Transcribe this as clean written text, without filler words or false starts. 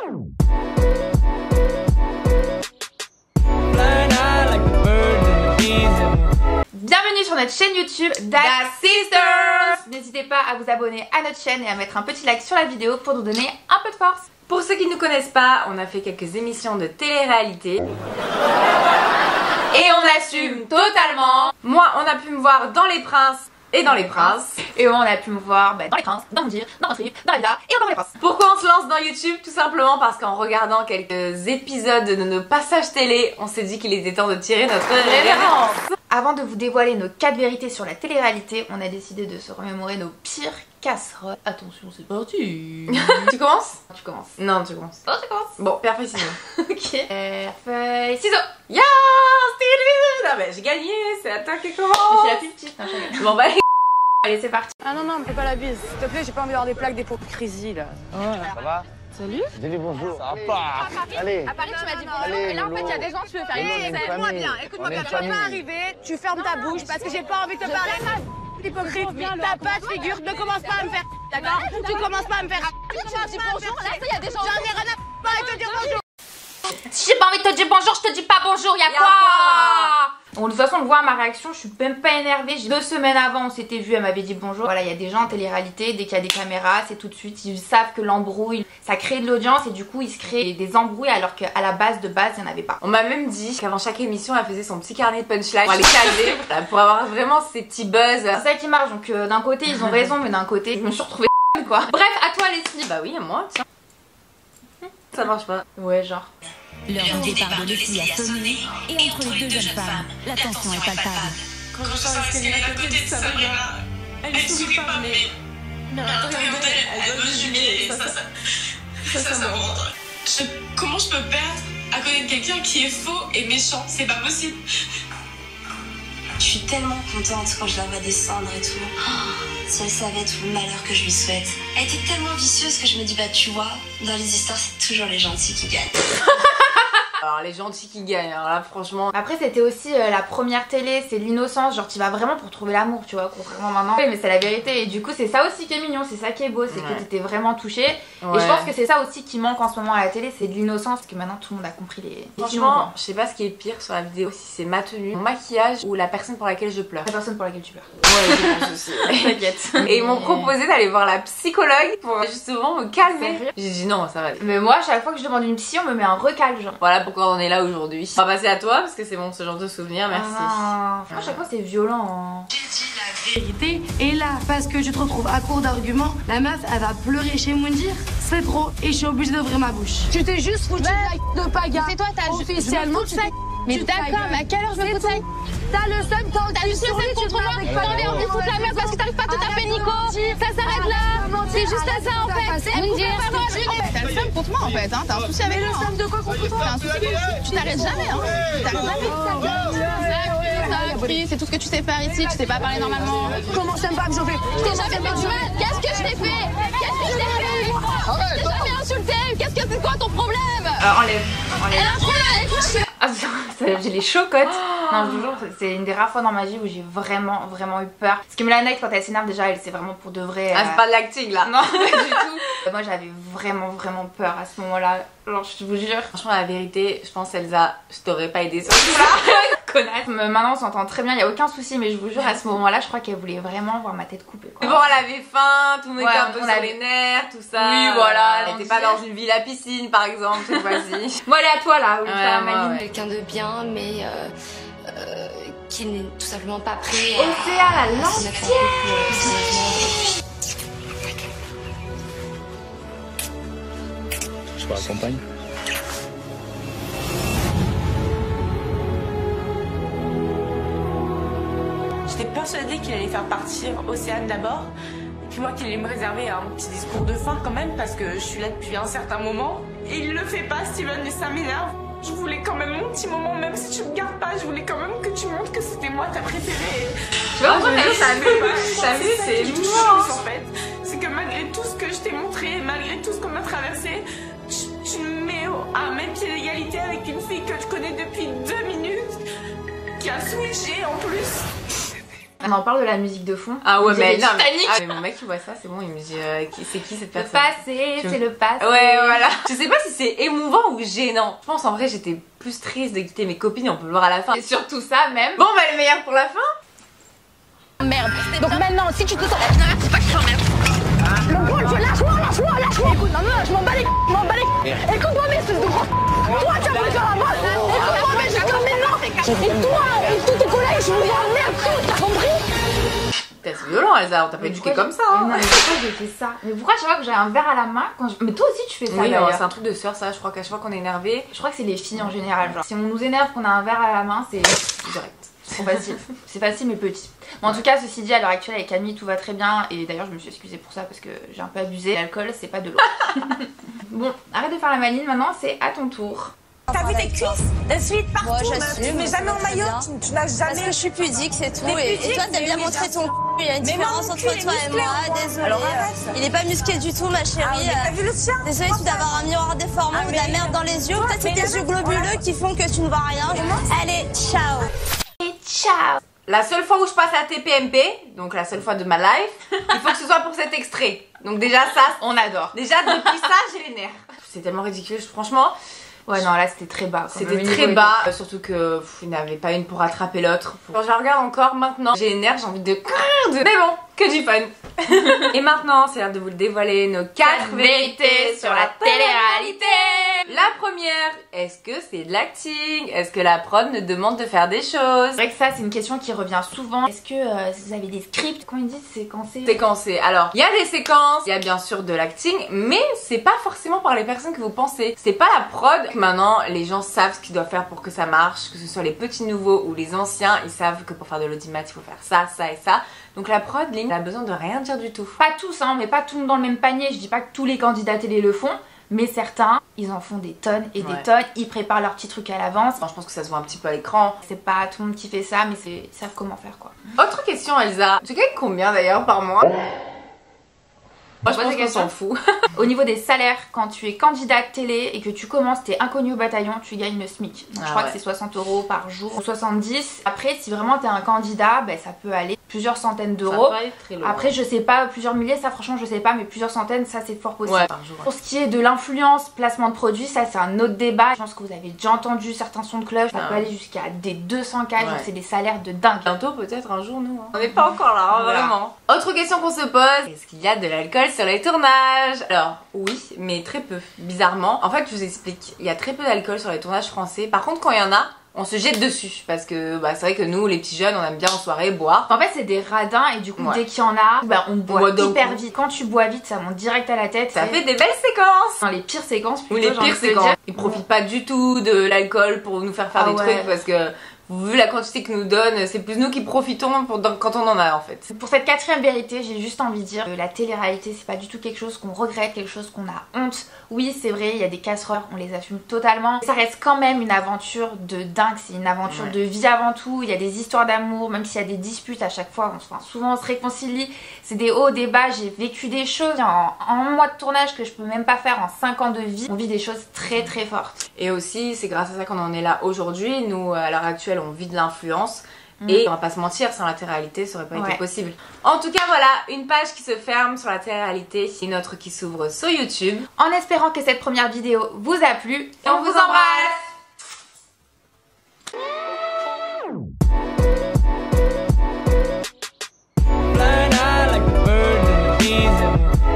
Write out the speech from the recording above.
Bienvenue sur notre chaîne YouTube Das Sisters. N'hésitez pas à vous abonner à notre chaîne et à mettre un petit like sur la vidéo pour nous donner un peu de force. Pour ceux qui ne nous connaissent pas, on a fait quelques émissions de télé-réalité. Et on assume totalement. Moi, on a pu me voir dans Les Princes et dans Les Princes. Et moi, on a pu me voir dans Les Princes, dans Mon Dire, dans Votre dans La Villa et dans Les Princes. Pourquoi on se lance dans YouTube? Tout simplement parce qu'en regardant quelques épisodes de nos passages télé, on s'est dit qu'il était temps de tirer notre révérence. Avant de vous dévoiler nos 4 vérités sur la télé-réalité, on a décidé de se remémorer nos pires casseroles. Attention, c'est parti. Tu commences? Tu commences. Non, tu commences. Oh, tu commences. Bon, pierre, feuille, ciseaux. Ok. Pierre, feuille, ciseaux. Ya, ah ben j'ai gagné, c'est à toi qui commence. Je suis la plus petite. Non, je bon bah allez, c'est parti. Ah non, non, me fais pas la bise. S'il te plaît, j'ai pas envie d'avoir des plaques d'hypocrisie là. Ça va? Salut. Salut, bonjour. Ça va pas? Allez. À Paris, tu m'as dit bonjour. Allez, Et là, en fait, il y a Lolo. des gens, tu veux faire Lolo, on est une une écoute-moi famille. bien, écoute-moi On est bien. une Tu vas pas famille. arriver, tu fermes ta bouche parce que j'ai pas envie de te parler. Hypocrite, mais t'as pas de figure, ne commence pas à me faire. D'accord? Tu commences pas à me faire. Tu me dis bonjour, là, il y a des gens. J'en ai rien à pas te dire bonjour. Si j'ai pas envie de te dire bonjour, je te dis pas bonjour, y'a quoi? Bon, de toute façon, on le voit à ma réaction, je suis même pas énervée. 2 semaines avant, on s'était vu, elle m'avait dit bonjour. Voilà, il y a des gens en télé-réalité, dès qu'il y a des caméras, c'est tout de suite. Ils savent que l'embrouille, ça crée de l'audience et du coup, ils se créent des embrouilles alors qu'à la base, il n'y en avait pas. on m'a même dit qu'avant chaque émission, elle faisait son petit carnet de punchline pour aller caser, pour avoir vraiment ces petits buzz. C'est ça qui marche, donc d'un côté, ils ont raison, mais d'un côté, je me suis retrouvée quoi. Bref, à toi, Leslie. Bah oui, à moi, tiens. Ça marche pas. Ouais, genre. L'heure du départ de Leslie a sonné et entre les 2 jeunes femmes, la tension est palpable. Quand je sens l'escalier à côté de Sabrina, elle sourit pas, mais à l'intérieur d'elle, elle doit me jumer. Ça me rend. Comment je peux perdre à côté de quelqu'un qui est faux et méchant? C'est pas possible. Je suis tellement contente quand je la vois descendre et tout. Oh, si elle savait tout le malheur que je lui souhaite. Elle était tellement vicieuse que je me dis, bah tu vois, dans les histoires, c'est toujours les gentils qui gagnent. Alors les gentils qui gagnent, alors là franchement. Après, c'était aussi la première télé, c'est l'innocence, genre tu vas vraiment pour trouver l'amour, tu vois, contrairement maintenant. Oui, mais c'est la vérité, et du coup, c'est ça aussi qui est mignon, c'est ça qui est beau, c'est que t'étais vraiment touchée. Ouais. Et je pense que c'est ça aussi qui manque en ce moment à la télé, c'est de l'innocence, parce que maintenant tout le monde a compris les Franchement, je sais pas ce qui est pire sur la vidéo, si c'est ma tenue, mon maquillage ou la personne pour laquelle je pleure. la personne pour laquelle tu pleures. Ouais, je pense aussi. T'inquiète. Et ils m'ont proposé d'aller voir la psychologue pour justement me calmer. Sérieux? J'ai dit non, ça va aller. Mais moi, chaque fois que je demande une psy, on me met un recal, genre. Voilà pourquoi on est là aujourd'hui. On va passer à toi parce que c'est bon ce genre de souvenir, merci. Ah, franchement, chaque fois c'est violent. Hein. Vérité. Et là, parce que je te retrouve à court d'arguments, la meuf, elle va pleurer chez Moundir. C'est trop. Et je suis obligée d'ouvrir ma bouche. Tu t'es juste foutu de la de Paga. C'est toi, t'as officiellement. Mais d'accord, mais à quelle heure je me fous de ça? T'as le seum quand t'as eu sur lui, tu contre moi. T'avais envie de foutre la merde parce que t'arrives pas à te taper Nico. Ça s'arrête là. C'est juste à ça en fait. Moundir, T'as le seum contre moi en fait, hein. T'as un souci avec moi. Le seum de quoi contre toi? T'as un souci. Tu n'arrêtes jamais, hein. Tu n'arrêtes jamais. C'est tout ce que tu sais faire ici. Tu sais pas parler normalement. comment ça me va me chauffer? Je t'ai jamais fait du mal. Qu'est-ce que je t'ai fait? Qu'est-ce que je t'ai fait? Je t'ai jamais insulté. Qu'est-ce que c'est quoi ton problème? Enlève. Elle a un problème avec moi. Ah, j'ai les chocottes. Non, je vous jure, c'est une des rares fois dans ma vie où j'ai vraiment eu peur. Parce que Mélanie, quand elle s'énerve, déjà, elle c'est vraiment pour de vrai. Ah, c'est pas de l'acting là. Non, pas du tout. Moi, j'avais vraiment peur à ce moment-là. Genre, je vous jure. Franchement, la vérité, je pense Elsa, je t'aurais pas aidé sur tout là. Connasse. Maintenant, on s'entend très bien, il y a aucun souci, mais je vous jure, à ce moment-là, je crois qu'elle voulait vraiment voir ma tête coupée. Quoi. Bon, elle avait faim, tout le monde était un peu on sur avait les nerfs, tout ça. Oui, voilà, Elle était pas dans une ville à piscine par exemple, cette fois-ci. Bon, allez, à toi là, où Ouais, Maline. ouais. Quelqu'un de bien, mais qui n'est tout simplement pas prêt Océane, à se mettre en l'ancienne. couple sérieusement. Je te raccompagne. J'étais persuadée qu'il allait faire partir Océane d'abord. Et puis moi qu'il allait me réserver un petit discours de fin quand même parce que je suis là depuis un certain moment. Et il le fait pas, Steven, et ça m'énerve. Je voulais quand même mon petit moment, même si tu me gardes pas, je voulais quand même que tu montres que c'était moi ta préférée. Tu vois, pourquoi T'as vu, c'est émouvant en fait. C'est que malgré tout ce que je t'ai montré, malgré tout ce qu'on a traversé, tu me mets à même pied d'égalité avec une fille que je connais depuis 2 minutes, qui a switché en plus. On en parle de la musique de fond. Ah ouais, mais non, Titanic. mais mon mec il voit ça, c'est bon, il me dit c'est qui cette Le personne? passé, c'est le passé. Ouais, voilà. Je sais pas si c'est émouvant ou gênant. Je pense en vrai j'étais plus triste de quitter mes copines, on peut le voir à la fin. Et surtout ça même. Bon bah le meilleur pour la fin. Merde. Donc maintenant, si tu te sens... C'est pas que je t'emmerde. Le gros, lâche-moi. Écoute, non, je m'en bats les Écoute-moi, mais espèce de gros... Toi, tu as voulu faire la bosse. Écoute-moi, mais je t'en mets non. Et toi, et tous tes collègues, je vous emmerde tous, t'as compris? C'est violent, Elsa, on t'a pas éduqué comme ça. Hein. Non, mais pourquoi j'ai fait ça? Mais pourquoi chaque fois que j'ai un verre à la main quand je... Mais toi aussi tu fais ça Oui, d'ailleurs. c'est un truc de sœur ça, je crois qu'à chaque fois qu'on est énervé, Je crois que c'est les filles en général. Genre, si on nous énerve qu'on a un verre à la main, c'est direct. trop facile. C'est facile mais petit. Bon, en tout cas, ceci dit, à l'heure actuelle avec Camille tout va très bien. Et d'ailleurs, je me suis excusée pour ça parce que j'ai un peu abusé. L'alcool, c'est pas de l'eau. Bon, arrête de faire la maline maintenant, c'est à ton tour. T'as vu tes cuisses de suite partout, Moi, meuf. j'assume, Tu mets jamais en maillot, tu n'as Parce jamais... que je suis pudique, c'est tout. T'es Et pudique, toi, t'as bien mais montré bien ton il y a une Mais différence mon entre cul est toi et musclé, moi. en gros. Désolée. Alors arrête. Il est pas musclé du tout, ma Ah, chérie. mais t'as vu le tien? Désolée, tu dois avoir un miroir déformé ou de la merde dans les yeux. Peut-être c'est tes yeux globuleux qui font que tu ne vois rien. Allez, ciao. Et ciao. La seule fois où je passe à TPMP, donc la seule fois de ma life, il faut que ce soit pour cet extrait. Donc déjà ça, On adore. déjà depuis ça, j'ai les nerfs. C'est tellement ridicule, franchement. Ouais, non, là c'était très bas. C'était très bas, surtout que il n'y avait pas une pour rattraper l'autre. Quand je la regarde encore maintenant, j'ai les nerfs, j'ai envie de... Mais bon, que du fun. Et maintenant, c'est l'heure de vous le dévoiler, nos 4 vérités sur la télé-réalité. La première, est-ce que c'est de l'acting? Est-ce que la prod nous demande de faire des choses? C'est vrai que ça, c'est une question qui revient souvent. Est-ce que vous avez des scripts? Comment ils disent? Séquencés? Séquencé. Alors, il y a des séquences, il y a bien sûr de l'acting, mais c'est pas forcément par les personnes que vous pensez. C'est pas la prod. Maintenant, les gens savent ce qu'ils doivent faire pour que ça marche, que ce soit les petits nouveaux ou les anciens, ils savent que pour faire de l'audimat, il faut faire ça, ça et ça. Donc la prod, limite, elle a besoin de rien dire du tout. Pas tous, hein, mais pas tout le monde dans le même panier. Je dis pas que tous les candidats télé le font, mais certains, ils en font des tonnes et des tonnes. Ils préparent leurs petits trucs à l'avance. Bon, je pense que ça se voit un petit peu à l'écran. C'est pas tout le monde qui fait ça, mais ils savent comment faire quoi. Autre question, Elsa. Tu gagnes combien d'ailleurs par mois? Moi, je pense qu'on s'en fout. Au niveau des salaires, quand tu es candidate télé et que tu commences, t'es inconnu au bataillon, tu gagnes le SMIC. Donc je crois que c'est 60 € par jour ou 70. Après, si vraiment t'es un candidat, ben, ça peut aller plusieurs centaines d'euros. Après, je sais pas, plusieurs milliers, ça franchement je sais pas, mais plusieurs centaines, ça c'est fort possible. Ouais, par jour. Pour ce qui est de l'influence, placement de produits, ça c'est un autre débat. Je pense que vous avez déjà entendu certains sons de cloche, ça peut aller jusqu'à des 200K, donc c'est des salaires de dingue. Bientôt peut-être un jour nous. Hein. On n'est pas encore là, hein, vraiment. Autre question qu'on se pose, est-ce qu'il y a de l'alcool sur les tournages? Alors oui, mais très peu, bizarrement. En fait, je vous explique, il y a très peu d'alcool sur les tournages français. Par contre, quand il y en a, on se jette dessus parce que c'est vrai que nous, les petits jeunes, on aime bien en soirée boire. En fait, c'est des radins et du coup, dès qu'il y en a, on boit hyper vite. Quand tu bois vite, ça monte direct à la tête. Ça fait des belles séquences. Dans les pires séquences, plutôt, ou les pires séquences. Ils profitent pas du tout de l'alcool pour nous faire des trucs parce que vu la quantité que nous donne, c'est plus nous qui profitons quand on en a en fait. Pour cette 4e vérité, j'ai juste envie de dire que la télé-réalité, c'est pas du tout quelque chose qu'on regrette, quelque chose qu'on a honte. Oui, c'est vrai, il y a des casseroles, on les assume totalement. Ça reste quand même une aventure de dingue, c'est une aventure de vie avant tout. Il y a des histoires d'amour, même s'il y a des disputes à chaque fois, souvent on se réconcilie. C'est des hauts, des bas, j'ai vécu des choses en un mois de tournage que je peux même pas faire en 5 ans de vie. On vit des choses très très fortes. Et aussi, c'est grâce à ça qu'on en est là aujourd'hui. Nous, à l'heure actuelle, on vit de l'influence et on va pas se mentir, sans la télé-réalité ça aurait pas été possible. En tout cas voilà, une page qui se ferme sur la télé-réalité, une autre qui s'ouvre sur YouTube. En espérant que cette première vidéo vous a plu, on vous embrasse.